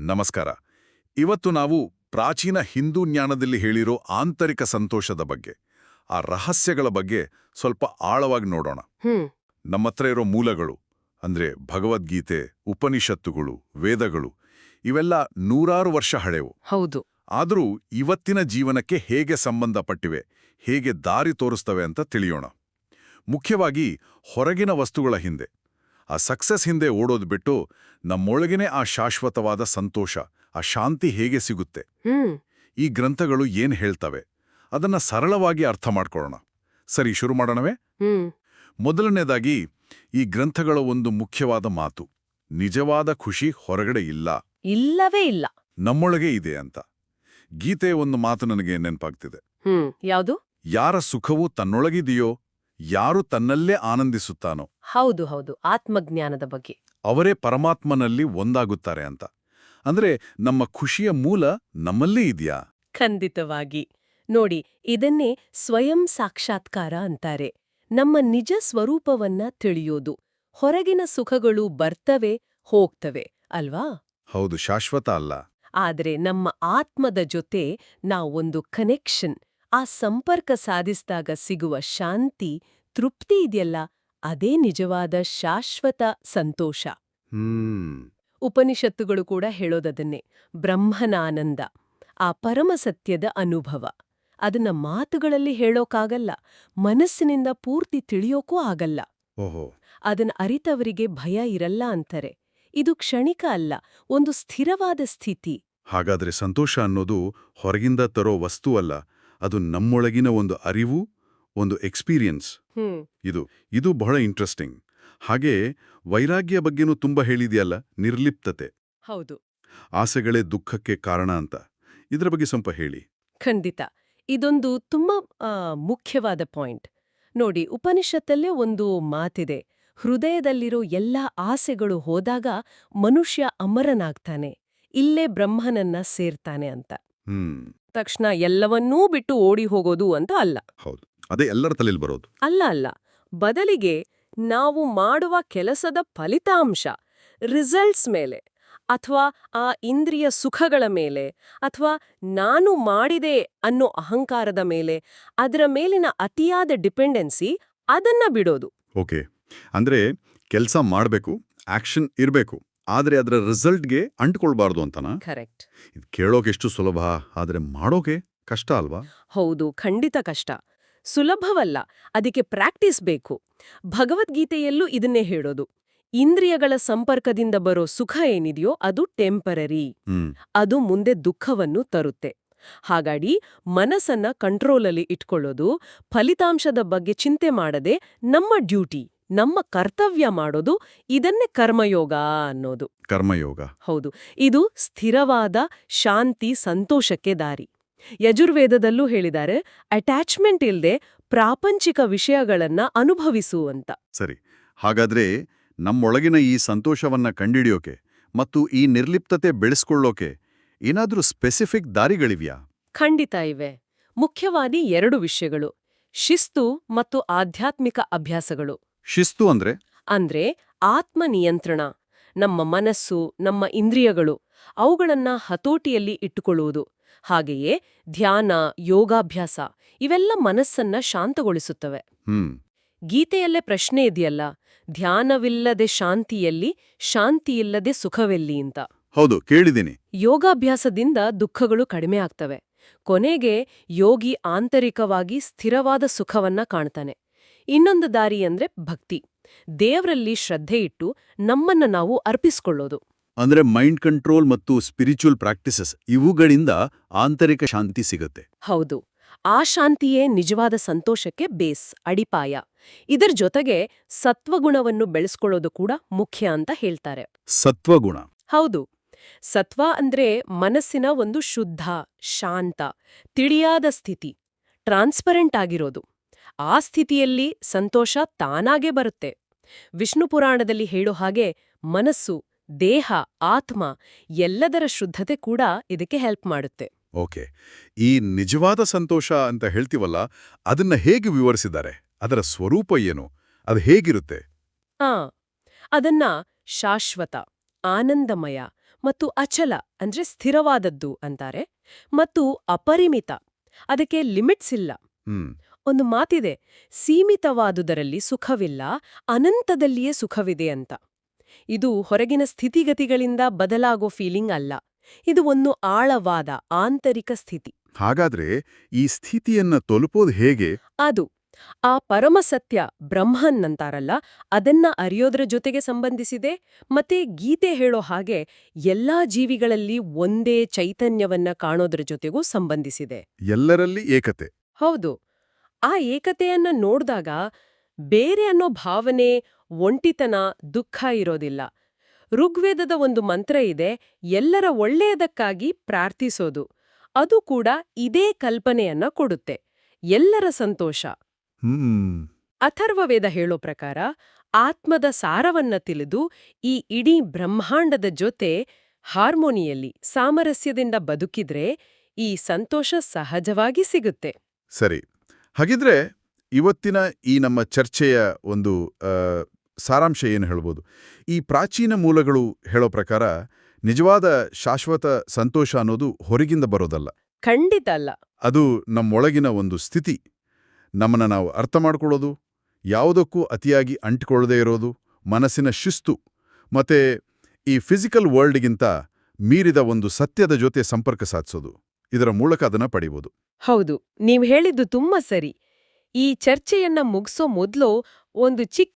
ನಮಸ್ಕಾರ. ಇವತ್ತು ನಾವು ಪ್ರಾಚೀನ ಹಿಂದೂ ಜ್ಞಾನದಲ್ಲಿ ಹೇಳಿರೋ ಆಂತರಿಕ ಸಂತೋಷದ ಬಗ್ಗೆ, ಆ ರಹಸ್ಯಗಳ ಬಗ್ಗೆ ಸ್ವಲ್ಪ ಆಳವಾಗಿ ನೋಡೋಣ. ನಮ್ಮತ್ರ ಇರೋ ಮೂಲಗಳು ಅಂದ್ರೆ ಭಗವದ್ಗೀತೆ, ಉಪನಿಷತ್ತುಗಳು, ವೇದಗಳು ಇವೆಲ್ಲ ನೂರಾರು ವರ್ಷ ಹಳೆವು. ಹೌದು. ಆದರೂ ಇವತ್ತಿನ ಜೀವನಕ್ಕೆ ಹೇಗೆ ಸಂಬಂಧಪಟ್ಟಿವೆ, ಹೇಗೆ ದಾರಿ ತೋರಿಸ್ತವೆ ಅಂತ ತಿಳಿಯೋಣ. ಮುಖ್ಯವಾಗಿ ಹೊರಗಿನ ವಸ್ತುಗಳ ಹಿಂದೆ, ಆ ಸಕ್ಸಸ್ ಹಿಂದೆ ಓಡೋದು ಬಿಟ್ಟು ನಮ್ಮೊಳಗಿನೇ ಆ ಶಾಶ್ವತವಾದ ಸಂತೋಷ, ಆ ಶಾಂತಿ ಹೇಗೆ ಸಿಗುತ್ತೆ, ಈ ಗ್ರಂಥಗಳು ಏನ್ ಹೇಳ್ತವೆ ಅದನ್ನ ಸರಳವಾಗಿ ಅರ್ಥ ಮಾಡ್ಕೊಳ್ಳೋಣ. ಸರಿ, ಶುರು ಮಾಡೋಣವೇ? ಮೊದಲನೇದಾಗಿ, ಈ ಗ್ರಂಥಗಳ ಒಂದು ಮುಖ್ಯವಾದ ಮಾತು, ನಿಜವಾದ ಖುಷಿ ಹೊರಗಡೆ ಇಲ್ಲ, ಇಲ್ಲವೇ ಇಲ್ಲ, ನಮ್ಮೊಳಗೆ ಇದೆ ಅಂತ. ಗೀತೆ ಒಂದು ಮಾತು ನನಗೆ ನೆನಪಾಗ್ತಿದೆ. ಯಾವುದು? ಯಾರ ಸುಖವು ತನ್ನೊಳಗಿದೆಯೋ, ಯಾರು ತನ್ನಲ್ಲೇ ಆನಂದಿಸುತ್ತಾನೋ, ಹೌದು ಹೌದು, ಆತ್ಮಜ್ಞಾನದ ಬಗ್ಗೆ, ಅವರೇ ಪರಮಾತ್ಮನಲ್ಲಿ ಒಂದಾಗುತ್ತಾರೆ ಅಂತ. ಅಂದ್ರೆ ನಮ್ಮ ಖುಷಿಯ ಮೂಲ ನಮ್ಮಲ್ಲೇ ಇದೆಯಾ? ಖಂಡಿತವಾಗಿ. ನೋಡಿ, ಇದನ್ನೇ ಸ್ವಯಂ ಸಾಕ್ಷಾತ್ಕಾರ ಅಂತಾರೆ. ನಮ್ಮ ನಿಜ ಸ್ವರೂಪವನ್ನ ತಿಳಿಯೋದು. ಹೊರಗಿನ ಸುಖಗಳು ಬರ್ತವೆ ಹೋಗ್ತವೆ ಅಲ್ವಾ? ಹೌದು, ಶಾಶ್ವತ ಅಲ್ಲ. ಆದ್ರೆ ನಮ್ಮ ಆತ್ಮದ ಜೊತೆ ನಾವೊಂದು ಕನೆಕ್ಷನ್, ಆ ಸಂಪರ್ಕ ಸಾಧಿಸಿದಾಗ ಸಿಗುವ ಶಾಂತಿ, ತೃಪ್ತಿ ಇದೆಯಲ್ಲ, ಅದೇ ನಿಜವಾದ ಶಾಶ್ವತ ಸಂತೋಷ. ಉಪನಿಷತ್ತುಗಳು ಕೂಡ ಹೇಳೋದನ್ನೇ, ಬ್ರಹ್ಮನಾನಂದ, ಆ ಪರಮಸತ್ಯದ ಅನುಭವ. ಅದನ್ನ ಮಾತುಗಳಲ್ಲಿ ಹೇಳೋಕಾಗಲ್ಲ, ಮನಸ್ಸಿನಿಂದ ಪೂರ್ತಿ ತಿಳಿಯೋಕೂ ಆಗಲ್ಲ. ಅದನ್ನ ಅರಿತವರಿಗೆ ಭಯ ಇರಲ್ಲ ಅಂತಾರೆ. ಇದು ಕ್ಷಣಿಕ ಅಲ್ಲ, ಒಂದು ಸ್ಥಿರವಾದ ಸ್ಥಿತಿ. ಹಾಗಾದ್ರೆ ಸಂತೋಷ ಅನ್ನೋದು ಹೊರಗಿಂದ ತರೋ ವಸ್ತು ಅಲ್ಲ, ಅದು ನಮ್ಮೊಳಗಿನ ಒಂದು ಅರಿವು, ಒಂದು ಎಕ್ಸ್ಪೀರಿಯನ್ಸ್. ಇದು ಬಹಳ ಇಂಟ್ರೆಸ್ಟಿಂಗ್. ಹಾಗೆ ವೈರಾಗ್ಯ ಬಗ್ಗೆನೂ ತುಂಬಾ ಹೇಳಿದೆಯಲ್ಲ, ನಿರ್ಲಿಪ್ತತೆ. ಹೌದು. ಆಸೆಗಳೇ ದುಃಖಕ್ಕೆ ಕಾರಣ ಅಂತ. ಇದರ ಬಗ್ಗೆ ಸ್ವಲ್ಪ ಹೇಳಿ. ಖಂಡಿತ. ಇದೊಂದು ತುಂಬಾ ಮುಖ್ಯವಾದ ಪಾಯಿಂಟ್. ನೋಡಿ, ಉಪನಿಷತ್ತಲ್ಲೇ ಒಂದು ಮಾತಿದೆ, ಹೃದಯದಲ್ಲಿರೋ ಎಲ್ಲ ಆಸೆಗಳು ಹೋದಾಗ ಮನುಷ್ಯ ಅಮರನಾಗ್ತಾನೆ, ಇಲ್ಲೇ ಬ್ರಹ್ಮನನ್ನ ಸೇರ್ತಾನೆ ಅಂತ. ತಕ್ಷಣ ಎಲ್ಲವನ್ನೂ ಬಿಟ್ಟು ಓಡಿ ಹೋಗೋದು ಅಂತ ಅಲ್ಲ. ಹೌದು, ಅದೇ ಎಲ್ಲರ ತಲೆಯಲ್ಲಿ ಬರೋದು ಅಲ್ಲ. ಬದಲಿಗೆ ನಾವು ಮಾಡುವ ಕೆಲಸದ ಫಲಿತಾಂಶ, ರಿಸಲ್ಟ್ಸ್ ಮೇಲೆ, ಅಥವಾ ಆ ಇಂದ್ರಿಯ ಸುಖಗಳ ಮೇಲೆ, ಅಥವಾ ನಾನು ಮಾಡಿದೆ ಅನ್ನೋ ಅಹಂಕಾರದ ಮೇಲೆ, ಅದರ ಮೇಲಿನ ಅತಿಯಾದ ಡಿಪೆಂಡೆನ್ಸಿ, ಅದನ್ನ ಬಿಡೋದು. ಓಕೆ, ಅಂದ್ರೆ ಕೆಲಸ ಮಾಡಬೇಕು, ಆಕ್ಷನ್ ಇರಬೇಕು, ಆದ್ರೆ ಅದರ ರಿಸಲ್ಟ್ಗೆ ಅಂಟ್ಕೊಳ್ಬಾರ್ದು ಅಂತನಾ? ಕರೆಕ್ಟ್. ಇದು ಕೇಳೋಕೆಷ್ಟು ಸುಲಭ, ಆದ್ರೆ ಮಾಡೋಕೆ ಕಷ್ಟ ಅಲ್ವಾ? ಹೌದು, ಖಂಡಿತ ಕಷ್ಟ. ಸುಲಭವಲ್ಲ, ಅದಕ್ಕೆ ಪ್ರಾಕ್ಟೀಸ್ ಬೇಕು. ಭಗವದ್ಗೀತೆಯಲ್ಲೂ ಇದನ್ನೇ ಹೇಳೋದು. ಇಂದ್ರಿಯಗಳ ಸಂಪರ್ಕದಿಂದ ಬರೋ ಸುಖ ಏನಿದೆಯೋ ಅದು ಟೆಂಪರರಿ, ಅದು ಮುಂದೆ ದುಃಖವನ್ನು ತರುತ್ತೆ. ಹಾಗಾಗಿ ಮನಸ್ಸನ್ನ ಕಂಟ್ರೋಲಲ್ಲಿ ಇಟ್ಕೊಳ್ಳೋದು, ಫಲಿತಾಂಶದ ಬಗ್ಗೆ ಚಿಂತೆ ಮಾಡದೆ ನಮ್ಮ ಡ್ಯೂಟಿ, ನಮ್ಮ ಕರ್ತವ್ಯ ಮಾಡೋದು, ಇದನ್ನೇ ಕರ್ಮಯೋಗ ಅನ್ನೋದು. ಕರ್ಮಯೋಗ. ಹೌದು, ಇದು ಸ್ಥಿರವಾದ ಶಾಂತಿ, ಸಂತೋಷಕ್ಕೆ ದಾರಿ. ಯಜುರ್ವೇದದಲ್ಲೂ ಹೇಳಿದ್ದಾರೆ, ಅಟ್ಯಾಚ್ಮೆಂಟ್ ಇಲ್ದೆ ಪ್ರಾಪಂಚಿಕ ವಿಷಯಗಳನ್ನ ಅನುಭವಿಸು ಅಂತ. ಸರಿ, ಹಾಗಾದ್ರೆ ನಮ್ಮೊಳಗಿನ ಈ ಸಂತೋಷವನ್ನ ಕಂಡಿಡಿಯೋಕೆ ಮತ್ತು ಈ ನಿರ್ಲಿಪ್ತತೆ ಬೆಳೆಸ್ಕೊಳ್ಳೋಕೆ ಏನಾದ್ರೂ ಸ್ಪೆಸಿಫಿಕ್ ದಾರಿಗಳಿವ್ಯಾ? ಖಂಡಿತ ಇವೆ. ಮುಖ್ಯವಾಗಿ 2 ವಿಷಯಗಳು, ಶಿಸ್ತು ಮತ್ತು ಆಧ್ಯಾತ್ಮಿಕ ಅಭ್ಯಾಸಗಳು. ಶಿಸ್ತು ಅಂದ್ರೆ ಆತ್ಮನಿಯಂತ್ರಣ. ನಮ್ಮ ಮನಸ್ಸು, ನಮ್ಮ ಇಂದ್ರಿಯಗಳು, ಅವುಗಳನ್ನ ಹತೋಟಿಯಲ್ಲಿ ಇಟ್ಟುಕೊಳ್ಳುವುದು. ಹಾಗೆಯೇ ಧ್ಯಾನ, ಯೋಗಾಭ್ಯಾಸ ಇವೆಲ್ಲ ಮನಸ್ಸನ್ನ ಶಾಂತಗೊಳಿಸುತ್ತವೆ. ಗೀತೆಯಲ್ಲೇ ಪ್ರಶ್ನೆ ಇದೆಯಲ್ಲ, ಧ್ಯಾನವಿಲ್ಲದೆ ಶಾಂತಿಯಲ್ಲಿ, ಶಾಂತಿಯಿಲ್ಲದೆ ಸುಖವೆಲ್ಲಿ ಅಂತ. ಹೌದು, ಕೇಳಿದ್ದೀನಿ. ಯೋಗಾಭ್ಯಾಸದಿಂದ ದುಃಖಗಳು ಕಡಿಮೆ ಆಗ್ತವೆ. ಕೊನೆಗೆ ಯೋಗಿ ಆಂತರಿಕವಾಗಿ ಸ್ಥಿರವಾದ ಸುಖವನ್ನ ಕಾಣ್ತಾನೆ. ಇನ್ನೊಂದು ದಾರಿ ಅಂದ್ರೆ ಭಕ್ತಿ, ದೇವರಲ್ಲಿ ಶ್ರದ್ಧೆ ಇಟ್ಟು ನಮ್ಮನ್ನ ನಾವು ಅರ್ಪಿಸ್ಕೊಳ್ಳೋದು. ಅಂದ್ರೆ ಮೈಂಡ್ ಕಂಟ್ರೋಲ್ ಮತ್ತು ಸ್ಪಿರಿಚುವಲ್ ಪ್ರಾಕ್ಟೀಸಸ್, ಇವುಗಳಿಂದ ಆಂತರಿಕ ಶಾಂತಿ ಸಿಗುತ್ತೆ. ಹೌದು, ಆ ಶಾಂತಿಯೇ ನಿಜವಾದ ಸಂತೋಷಕ್ಕೆ ಬೇಸ್, ಅಡಿಪಾಯ. ಇದರ ಜೊತೆಗೆ ಸತ್ವಗುಣವನ್ನು ಬೆಳೆಸ್ಕೊಳ್ಳೋದು ಕೂಡ ಮುಖ್ಯ ಅಂತ ಹೇಳ್ತಾರೆ. ಸತ್ವಗುಣ? ಹೌದು. ಸತ್ವ ಅಂದ್ರೆ ಮನಸ್ಸಿನ ಒಂದು ಶುದ್ಧ, ಶಾಂತ, ತಿಳಿಯಾದ ಸ್ಥಿತಿ, ಟ್ರಾನ್ಸ್ಪರೆಂಟ್ ಆಗಿರೋದು. ಆ ಸ್ಥಿತಿಯಲ್ಲಿ ಸಂತೋಷ ತಾನಾಗೇ ಬರುತ್ತೆ. ವಿಷ್ಣು ಪುರಾಣದಲ್ಲಿ ಹೇಳೋ ಹಾಗೆ ಮನಸ್ಸು, ದೇಹ, ಆತ್ಮ ಎಲ್ಲದರ ಶುದ್ಧತೆ ಕೂಡ ಇದಕ್ಕೆ ಹೆಲ್ಪ್ ಮಾಡುತ್ತೆ. ಓಕೆ, ಈ ನಿಜವಾದ ಸಂತೋಷ ಅಂತ ಹೇಳ್ತೀವಲ್ಲ, ಅದನ್ನ ಹೇಗೆ ವಿವರಿಸಿದ್ದಾರೆ? ಅದರ ಸ್ವರೂಪ ಏನು? ಅದು ಹೇಗಿರುತ್ತೆ? ಅದನ್ನ ಶಾಶ್ವತ, ಆನಂದಮಯ ಮತ್ತು ಅಚಲ ಅಂದ್ರೆ ಸ್ಥಿರವಾದದ್ದು ಅಂತಾರೆ, ಮತ್ತು ಅಪರಿಮಿತ ಅದಕ್ಕೆ ಲಿಮಿಟ್ಸ್ ಇಲ್ಲ. ಹ್ಮ್ ಒಂದು ಮಾತಿದೆ, ಸೀಮಿತವಾದುದರಲ್ಲಿ ಸುಖವಿಲ್ಲ, ಅನಂತದಲ್ಲಿಯೇ ಸುಖವಿದೆ ಅಂತ. ಇದು ಹೊರಗಿನ ಸ್ಥಿತಿಗತಿಗಳಿಂದ ಬದಲಾಗೋ ಫೀಲಿಂಗ್ ಅಲ್ಲ, ಇದು ಒಂದು ಆಳವಾದ ಆಂತರಿಕ ಸ್ಥಿತಿ. ಹಾಗಾದ್ರೆ ಈ ಸ್ಥಿತಿಯನ್ನ ತಲುಪೋದು ಹೇಗೆ? ಅದು ಆ ಪರಮಸತ್ಯ ಬ್ರಹ್ಮನ್ ಅಂತಾರಲ್ಲ, ಅದನ್ನ ಅರಿಯೋದ್ರ ಜೊತೆಗೆ ಸಂಬಂಧಿಸಿದೆ. ಮತ್ತೆ ಗೀತೆ ಹೇಳೋ ಹಾಗೆ ಎಲ್ಲಾ ಜೀವಿಗಳಲ್ಲಿ ಒಂದೇ ಚೈತನ್ಯವನ್ನ ಕಾಣೋದ್ರ ಜೊತೆಗೂ ಸಂಬಂಧಿಸಿದೆ. ಎಲ್ಲರಲ್ಲಿ ಏಕತೆ. ಹೌದು, ಆ ಏಕತೆಯನ್ನ ನೋಡ್ದಾಗ ಬೇರೆ ಅನ್ನೋ ಭಾವನೆ, ಒಂಟಿತನ, ದುಃಖ ಇರೋದಿಲ್ಲ. ಋಗ್ವೇದದ ಒಂದು ಮಂತ್ರ ಇದೆ, ಎಲ್ಲರ ಒಳ್ಳೆಯದಕ್ಕಾಗಿ ಪ್ರಾರ್ಥಿಸೋದು. ಅದು ಕೂಡ ಇದೇ ಕಲ್ಪನೆಯನ್ನ ಕೊಡುತ್ತೆ, ಎಲ್ಲರ ಸಂತೋಷ. ಹ್ಮ್ ಅಥರ್ವವೇದ ಹೇಳೋ ಪ್ರಕಾರ ಆತ್ಮದ ಸಾರವನ್ನ ತಿಳಿದು ಈ ಇಡೀ ಬ್ರಹ್ಮಾಂಡದ ಜೊತೆ ಹಾರ್ಮೋನಿಯಲ್ಲಿ ಸಾಮರಸ್ಯದಿಂದ ಬದುಕಿದ್ರೆ ಈ ಸಂತೋಷ ಸಹಜವಾಗಿ ಸಿಗುತ್ತೆ. ಸರಿ. ಹಾಗಿದ್ರೆ ಇವತ್ತಿನ ಈ ನಮ್ಮ ಚರ್ಚೆಯ ಒಂದು ಸಾರಾಂಶ ಏನು ಹೇಳ್ಬೋದು? ಈ ಪ್ರಾಚೀನ ಮೂಲಗಳು ಹೇಳೋ ಪ್ರಕಾರ ನಿಜವಾದ ಶಾಶ್ವತ ಸಂತೋಷ ಅನ್ನೋದು ಹೊರಗಿಂದ ಬರೋದಲ್ಲ. ಖಂಡಿತ ಅಲ್ಲ. ಅದು ನಮ್ಮೊಳಗಿನ ಒಂದು ಸ್ಥಿತಿ. ನಮ್ಮನ್ನ ನಾವು ಅರ್ಥ ಮಾಡ್ಕೊಳ್ಳೋದು, ಯಾವುದಕ್ಕೂ ಅತಿಯಾಗಿ ಅಂಟಿಕೊಳ್ಳದೇ ಇರೋದು, ಮನಸ್ಸಿನ ಶಿಸ್ತು, ಮತ್ತೆ ಈ ಫಿಸಿಕಲ್ ವರ್ಲ್ಡ್ಗಿಂತ ಮೀರಿದ ಒಂದು ಸತ್ಯದ ಜೊತೆ ಸಂಪರ್ಕ ಸಾಧಿಸೋದು. ಇದರ ಮೂಲಕ ಅದನ್ನ ಪಡಿಬೋದು. ಹೌದು, ನೀವ್ ಹೇಳಿದ್ದು ತುಂಬಾ ಸರಿ. ಈ ಚರ್ಚೆಯನ್ನ ಮುಗಿಸೋ ಮೊದ್ಲು ಒಂದು ಚಿಕ್ಕ